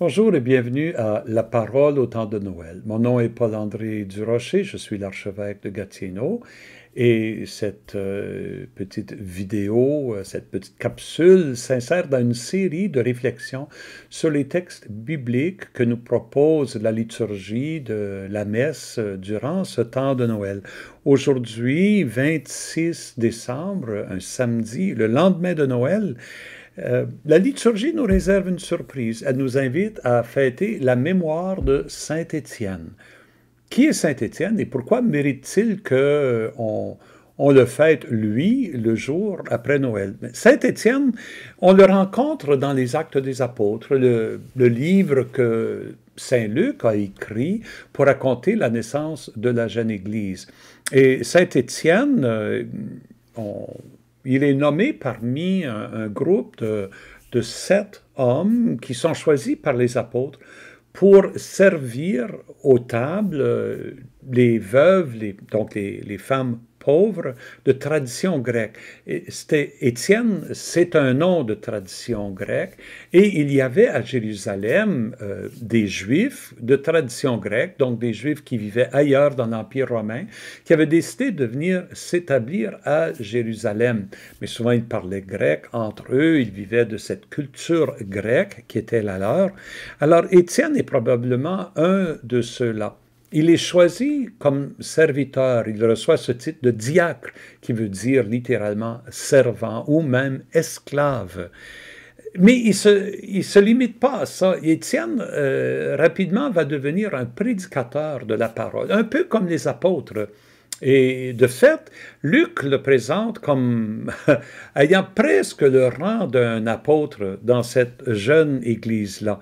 Bonjour et bienvenue à La Parole au temps de Noël. Mon nom est Paul-André Durocher, je suis l'archevêque de Gatineau et cette petite vidéo, cette petite capsule s'insère dans une série de réflexions sur les textes bibliques que nous propose la liturgie de la messe durant ce temps de Noël. Aujourd'hui, 26 décembre, un samedi, le lendemain de Noël, la liturgie nous réserve une surprise. Elle nous invite à fêter la mémoire de Saint Étienne. Qui est Saint Étienne et pourquoi mérite-t-il qu'on le fête, lui, le jour après Noël? Saint Étienne, on le rencontre dans les Actes des Apôtres, le livre que Saint Luc a écrit pour raconter la naissance de la jeune Église. Et Saint Étienne, il est nommé parmi un groupe de 7 hommes qui sont choisis par les apôtres pour servir aux tables les veuves, donc les femmes pauvres de tradition grecque. Étienne, c'est un nom de tradition grecque, et il y avait à Jérusalem des Juifs de tradition grecque, donc des Juifs qui vivaient ailleurs dans l'Empire romain, qui avaient décidé de venir s'établir à Jérusalem. Mais souvent, ils parlaient grec entre eux, ils vivaient de cette culture grecque qui était la leur. Alors, Étienne est probablement un de ceux-là. Il est choisi comme serviteur, il reçoit ce titre de diacre, qui veut dire littéralement servant ou même esclave. Mais il se limite pas à ça. Étienne, rapidement, va devenir un prédicateur de la parole, un peu comme les apôtres. Et de fait, Luc le présente comme ayant presque le rang d'un apôtre dans cette jeune Église-là.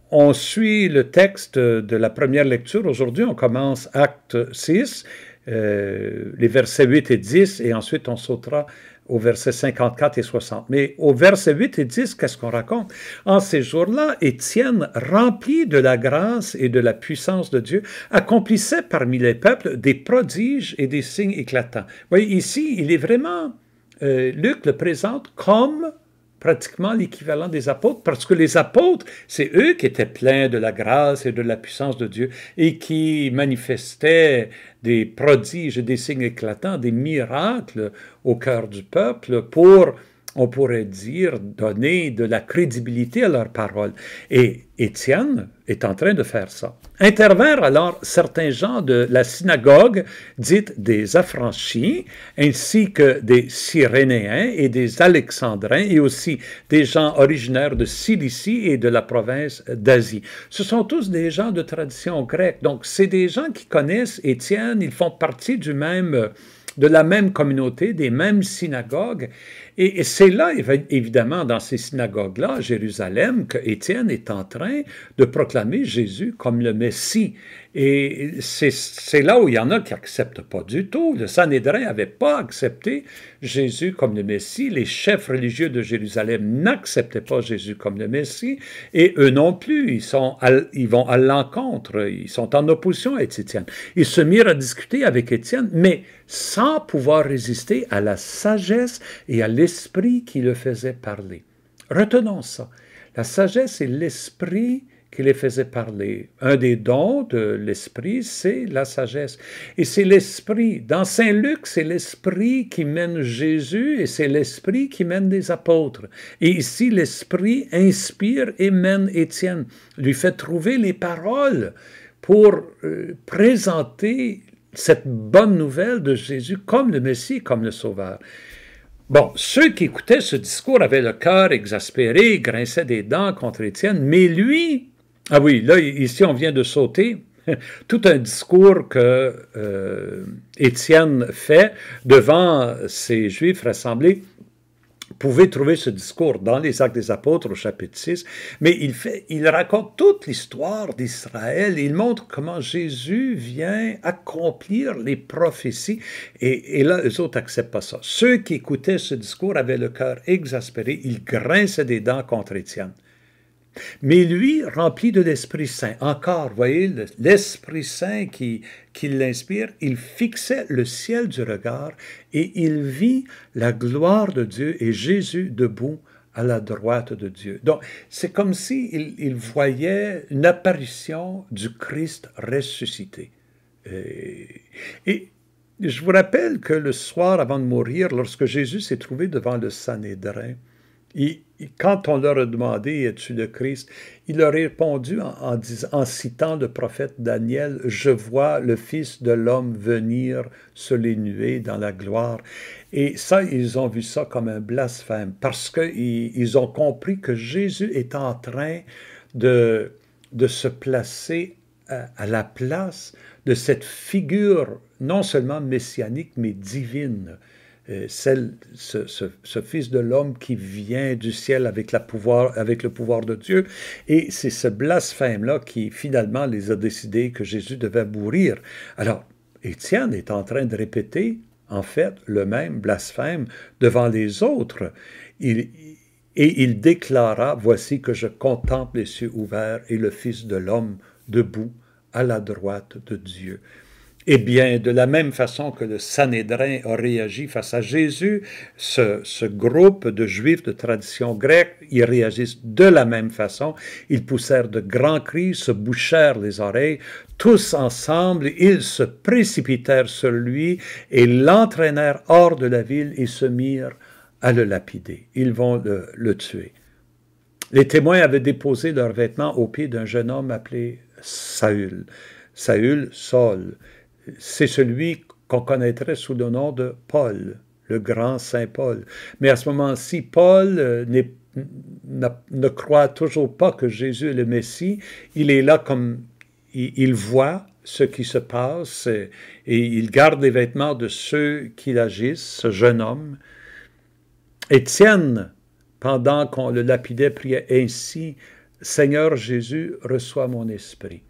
On suit le texte de la première lecture. Aujourd'hui, on commence Acte 6, les versets 8 et 10, et ensuite on sautera aux versets 54 et 60. Mais au verset 8 et 10, qu'est-ce qu'on raconte? En ces jours-là, Étienne, rempli de la grâce et de la puissance de Dieu, accomplissait parmi les peuples des prodiges et des signes éclatants. Vous voyez, ici, il est vraiment... Luc le présente comme pratiquement l'équivalent des apôtres, parce que les apôtres, c'est eux qui étaient pleins de la grâce et de la puissance de Dieu et qui manifestaient des prodiges et des signes éclatants, des miracles au cœur du peuple pour, on pourrait dire, donner de la crédibilité à leurs paroles. Et Étienne est en train de faire ça. Intervinrent alors certains gens de la synagogue, dite des affranchis, ainsi que des Cyrénéens et des Alexandrins, et aussi des gens originaires de Cilicie et de la province d'Asie. Ce sont tous des gens de tradition grecque, donc c'est des gens qui connaissent Étienne, ils font partie de la même communauté, des mêmes synagogues. Et c'est là, évidemment, dans ces synagogues-là, à Jérusalem, que Étienne est en train de proclamer Jésus comme le Messie. Et c'est là où il y en a qui n'acceptent pas du tout. Le Sanhédrin n'avait pas accepté Jésus comme le Messie. Les chefs religieux de Jérusalem n'acceptaient pas Jésus comme le Messie. Et eux non plus, ils vont à l'encontre. Ils sont en opposition à Étienne. Ils se mirent à discuter avec Étienne, mais sans pouvoir résister à la sagesse et à l'esprit qui le faisait parler. Retenons ça. La sagesse et l'esprit qui les faisait parler. Un des dons de l'esprit, c'est la sagesse. Et c'est l'esprit. Dans Saint Luc, c'est l'esprit qui mène Jésus et c'est l'esprit qui mène les apôtres. Et ici, l'esprit inspire et mène Étienne, lui fait trouver les paroles pour présenter cette bonne nouvelle de Jésus comme le Messie, comme le Sauveur. Bon, ceux qui écoutaient ce discours avaient le cœur exaspéré, grinçaient des dents contre Étienne, mais lui, ah oui, là, ici, on vient de sauter tout un discours que Étienne fait devant ces Juifs rassemblés. Vous pouvez trouver ce discours dans les Actes des Apôtres au chapitre 6, mais il raconte toute l'histoire d'Israël. Il montre comment Jésus vient accomplir les prophéties. Et là, eux autres n'acceptent pas ça. Ceux qui écoutaient ce discours avaient le cœur exaspéré. Ils grinçaient des dents contre Étienne. Mais lui, rempli de l'Esprit Saint, encore, voyez, l'Esprit Saint qui l'inspire, il fixait le ciel du regard et il vit la gloire de Dieu et Jésus debout à la droite de Dieu. Donc, c'est comme s'il il voyait une apparition du Christ ressuscité. Et je vous rappelle que le soir avant de mourir, lorsque Jésus s'est trouvé devant le Sanhédrin, quand on leur a demandé « Es-tu le Christ ?» il leur a répondu en citant le prophète Daniel « Je vois le Fils de l'homme venir sur les nuées dans la gloire. » Et ça, ils ont vu ça comme un blasphème parce qu'ils ont compris que Jésus est en train de se placer à la place de cette figure non seulement messianique, mais divine. Ce Fils de l'homme qui vient du ciel avec le pouvoir de Dieu. Et c'est ce blasphème-là qui, finalement, les a décidés que Jésus devait mourir. Alors, Étienne est en train de répéter, en fait, le même blasphème devant les autres. Et il déclara, « Voici que je contemple les cieux ouverts et le Fils de l'homme debout à la droite de Dieu. » Eh bien, de la même façon que le Sanhédrin a réagi face à Jésus, ce groupe de Juifs de tradition grecque, ils réagissent de la même façon. Ils poussèrent de grands cris, se bouchèrent les oreilles. Tous ensemble, ils se précipitèrent sur lui et l'entraînèrent hors de la ville et se mirent à le lapider. Ils vont le tuer. Les témoins avaient déposé leurs vêtements aux pieds d'un jeune homme appelé Saül. Saul. C'est celui qu'on connaîtrait sous le nom de Paul, le grand Saint Paul. Mais à ce moment-ci, Paul ne croit toujours pas que Jésus est le Messie. Il est là comme il voit ce qui se passe et il garde les vêtements de ceux qui l'agissent, ce jeune homme. Étienne, pendant qu'on le lapidait, priait ainsi, « Seigneur Jésus, reçois mon esprit. »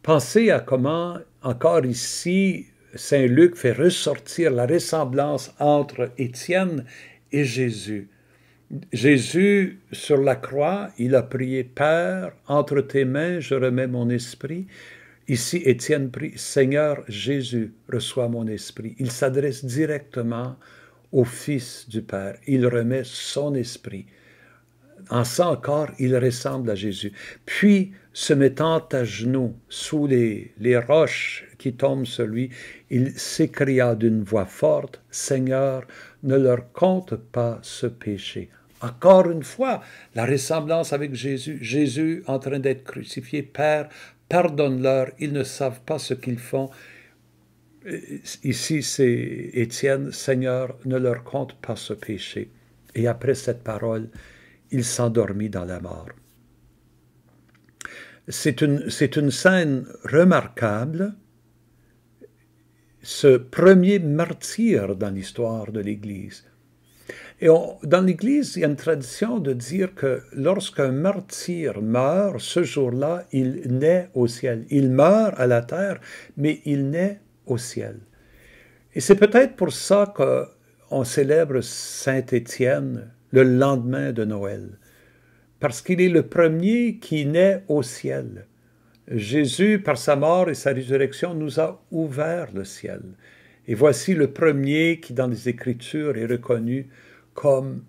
Pensez à comment, encore ici, Saint Luc fait ressortir la ressemblance entre Étienne et Jésus. Jésus, sur la croix, il a prié « Père, entre tes mains, je remets mon esprit. » Ici, Étienne prie « Seigneur Jésus, reçois mon esprit. » Il s'adresse directement au Fils du Père. Il remet son esprit. En ça encore, il ressemble à Jésus. Puis, se mettant à genoux sous les roches qui tombent sur lui, il s'écria d'une voix forte, « Seigneur, ne leur compte pas ce péché. » Encore une fois, la ressemblance avec Jésus. Jésus en train d'être crucifié. « Père, pardonne-leur, ils ne savent pas ce qu'ils font. » Ici, c'est Étienne, « Seigneur, ne leur compte pas ce péché. » Et après cette parole, il s'endormit dans la mort. C'est une scène remarquable, ce premier martyr dans l'histoire de l'Église. Et dans l'Église, il y a une tradition de dire que lorsqu'un martyr meurt, ce jour-là, il naît au ciel. Il meurt à la terre, mais il naît au ciel. Et c'est peut-être pour ça qu'on célèbre Saint Étienne le lendemain de Noël, parce qu'il est le premier qui naît au ciel. Jésus, par sa mort et sa résurrection, nous a ouvert le ciel. Et voici le premier qui, dans les Écritures, est reconnu comme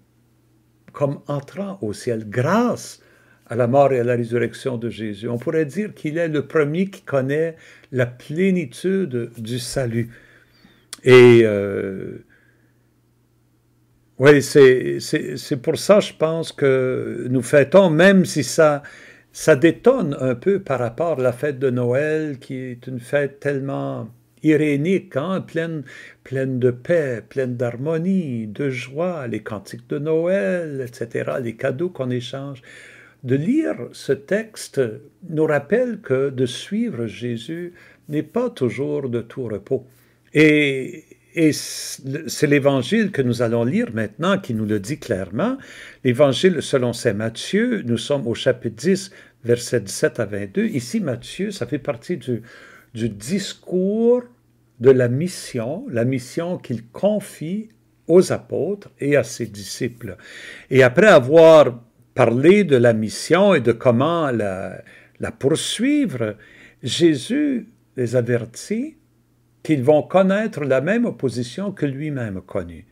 entrant au ciel, grâce à la mort et à la résurrection de Jésus. On pourrait dire qu'il est le premier qui connaît la plénitude du salut. Et oui, c'est pour ça, je pense, que nous fêtons, même si ça détonne un peu par rapport à la fête de Noël, qui est une fête tellement irénique, hein, pleine de paix, pleine d'harmonie, de joie, les cantiques de Noël, etc., les cadeaux qu'on échange. De lire ce texte nous rappelle que de suivre Jésus n'est pas toujours de tout repos. Et c'est l'Évangile que nous allons lire maintenant qui nous le dit clairement. L'Évangile selon saint Matthieu, nous sommes au chapitre 10, versets 17 à 22. Ici, Matthieu, ça fait partie du discours de la mission qu'il confie aux apôtres et à ses disciples. Et après avoir parlé de la mission et de comment la poursuivre, Jésus les avertit qu'ils vont connaître la même opposition que lui-même a connue.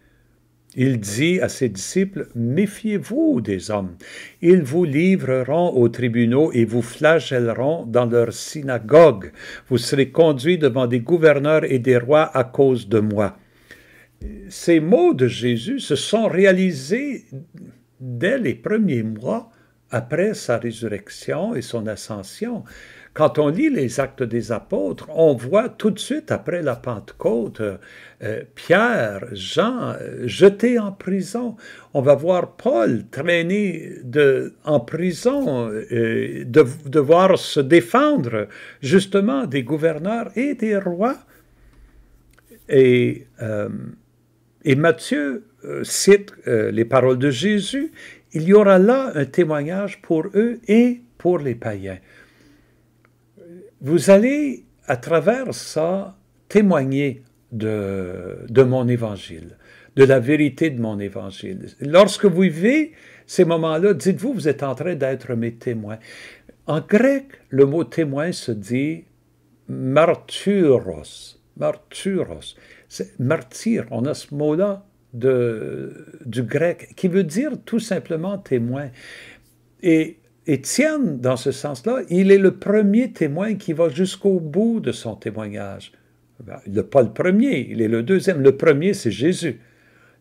Il dit à ses disciples, « Méfiez-vous des hommes. Ils vous livreront aux tribunaux et vous flagelleront dans leurs synagogues. Vous serez conduits devant des gouverneurs et des rois à cause de moi. » Ces mots de Jésus se sont réalisés dès les premiers mois après sa résurrection et son ascension. Quand on lit les Actes des Apôtres, on voit tout de suite après la Pentecôte Pierre, Jean jetés en prison. On va voir Paul traîné en prison, devoir se défendre justement des gouverneurs et des rois. Et Matthieu cite les paroles de Jésus. Il y aura là un témoignage pour eux et pour les païens. Vous allez, à travers ça, témoigner de mon évangile, de la vérité de mon évangile. Lorsque vous vivez ces moments-là, dites-vous, vous êtes en train d'être mes témoins. En grec, le mot témoin se dit martyros. Martyros. C'est martyr. On a ce mot-là du grec qui veut dire tout simplement témoin. Et Étienne, dans ce sens-là, il est le premier témoin qui va jusqu'au bout de son témoignage. Il n'est pas le premier, il est le deuxième. Le premier, c'est Jésus.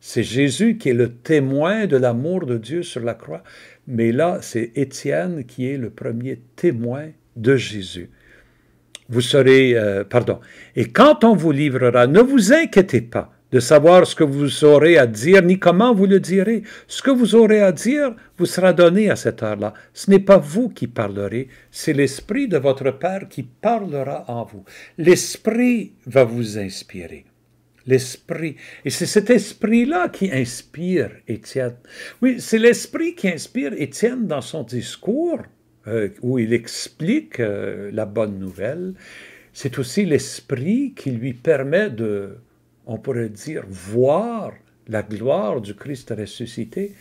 C'est Jésus qui est le témoin de l'amour de Dieu sur la croix. Mais là, c'est Étienne qui est le premier témoin de Jésus. Vous serez, Et quand on vous livrera, ne vous inquiétez pas de savoir ce que vous aurez à dire, ni comment vous le direz. Ce que vous aurez à dire vous sera donné à cette heure-là. Ce n'est pas vous qui parlerez, c'est l'Esprit de votre Père qui parlera en vous. L'Esprit va vous inspirer. L'Esprit. Et c'est cet Esprit-là qui inspire Étienne. Oui, c'est l'Esprit qui inspire Étienne dans son discours, où il explique la bonne nouvelle. C'est aussi l'Esprit qui lui permet on pourrait dire, voir la gloire du Christ ressuscité.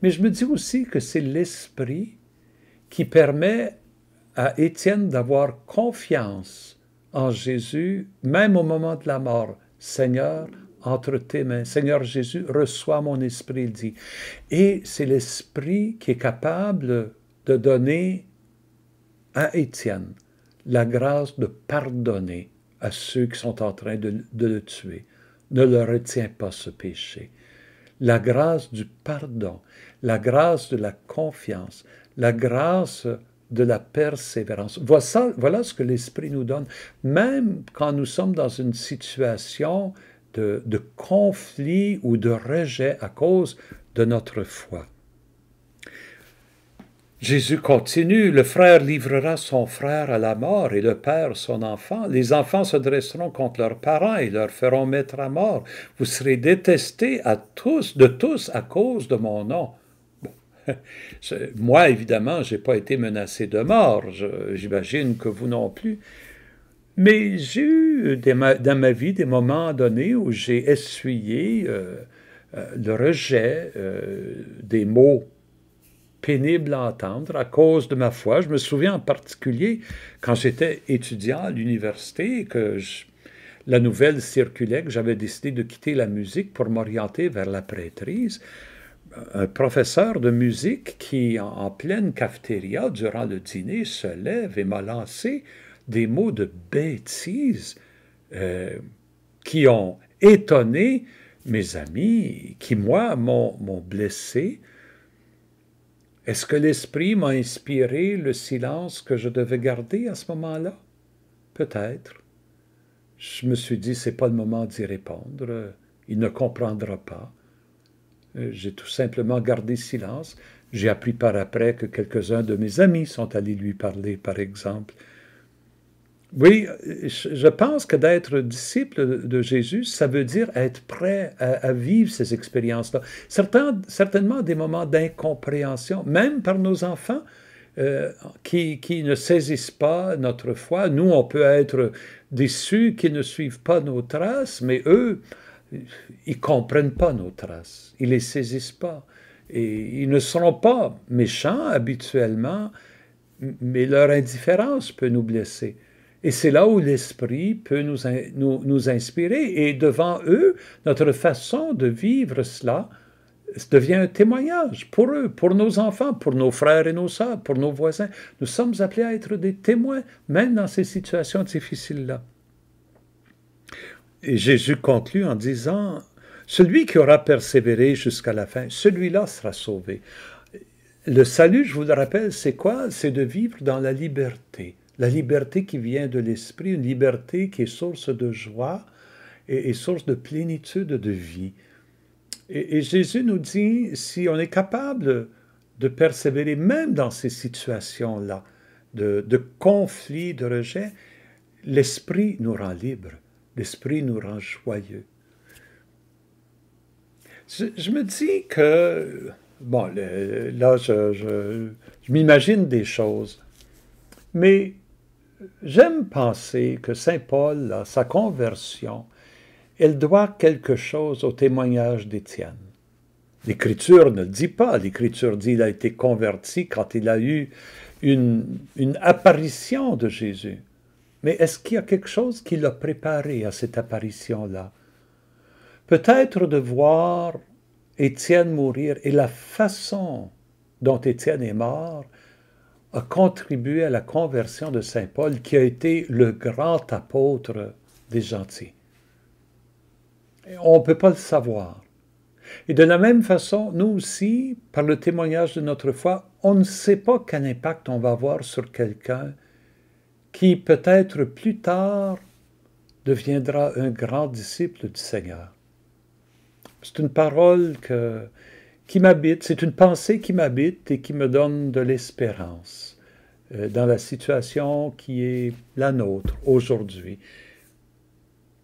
Mais je me dis aussi que c'est l'Esprit qui permet à Étienne d'avoir confiance en Jésus, même au moment de la mort. Seigneur, entre tes mains, Seigneur Jésus, reçois mon esprit, il dit. Et c'est l'Esprit qui est capable de donner à Étienne la grâce de pardonner à ceux qui sont en train de le tuer. Ne leur retiens pas ce péché. La grâce du pardon, la grâce de la confiance, la grâce de la persévérance. Voilà ce que l'Esprit nous donne, même quand nous sommes dans une situation de conflit ou de rejet à cause de notre foi. Jésus continue, le frère livrera son frère à la mort et le père son enfant. Les enfants se dresseront contre leurs parents et leur feront mettre à mort. Vous serez détestés de tous à cause de mon nom. Bon. Moi, évidemment, je n'ai pas été menacé de mort. J'imagine que vous non plus. Mais j'ai eu dans ma vie des moments donnés où j'ai essuyé le rejet des mots pénible à entendre à cause de ma foi. Je me souviens en particulier quand j'étais étudiant à l'université que la nouvelle circulait que j'avais décidé de quitter la musique pour m'orienter vers la prêtrise. Un professeur de musique qui, en pleine cafétéria, durant le dîner, se lève et m'a lancé des mots de bêtises qui ont étonné mes amis, qui, moi, m'ont blessé. Est-ce que l'Esprit m'a inspiré le silence que je devais garder à ce moment-là? Peut-être. Je me suis dit, c'est pas le moment d'y répondre. Il ne comprendra pas. J'ai tout simplement gardé silence. J'ai appris par après que quelques-uns de mes amis sont allés lui parler, par exemple. Oui, je pense que d'être disciple de Jésus, ça veut dire être prêt à vivre ces expériences-là. Certainement des moments d'incompréhension, même par nos enfants qui ne saisissent pas notre foi. Nous, on peut être déçus qu'ils ne suivent pas nos traces, mais eux, ils ne comprennent pas nos traces, ils ne les saisissent pas. Et ils ne seront pas méchants habituellement, mais leur indifférence peut nous blesser. Et c'est là où l'Esprit peut nous inspirer. Et devant eux, notre façon de vivre cela devient un témoignage pour eux, pour nos enfants, pour nos frères et nos sœurs, pour nos voisins. Nous sommes appelés à être des témoins, même dans ces situations difficiles-là. Et Jésus conclut en disant, celui qui aura persévéré jusqu'à la fin, celui-là sera sauvé. Le salut, je vous le rappelle, c'est quoi? C'est de vivre dans la liberté qui vient de l'Esprit, une liberté qui est source de joie et source de plénitude de vie. Et Jésus nous dit, si on est capable de persévérer même dans ces situations-là, de conflit, de rejet, l'Esprit nous rend libres, l'Esprit nous rend joyeux. Je me dis que, bon, là, je m'imagine des choses, mais j'aime penser que Saint Paul, là, sa conversion, elle doit quelque chose au témoignage d'Étienne. L'Écriture ne le dit pas. L'Écriture dit qu'il a été converti quand il a eu une apparition de Jésus. Mais est-ce qu'il y a quelque chose qui l'a préparé à cette apparition-là? Peut-être de voir Étienne mourir et la façon dont Étienne est mort a contribué à la conversion de Saint Paul, qui a été le grand apôtre des gentils. On ne peut pas le savoir. Et de la même façon, nous aussi, par le témoignage de notre foi, on ne sait pas quel impact on va avoir sur quelqu'un qui peut-être plus tard deviendra un grand disciple du Seigneur. C'est une parole qui m'habite, c'est une pensée qui m'habite et qui me donne de l'espérance dans la situation qui est la nôtre aujourd'hui.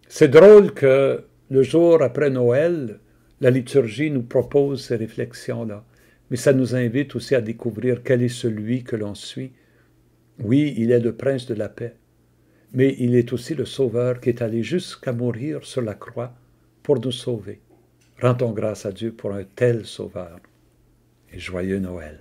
C'est drôle que le jour après Noël, la liturgie nous propose ces réflexions-là, mais ça nous invite aussi à découvrir quel est celui que l'on suit. Oui, il est le prince de la paix, mais il est aussi le Sauveur qui est allé jusqu'à mourir sur la croix pour nous sauver. Rendons grâce à Dieu pour un tel Sauveur. Et joyeux Noël.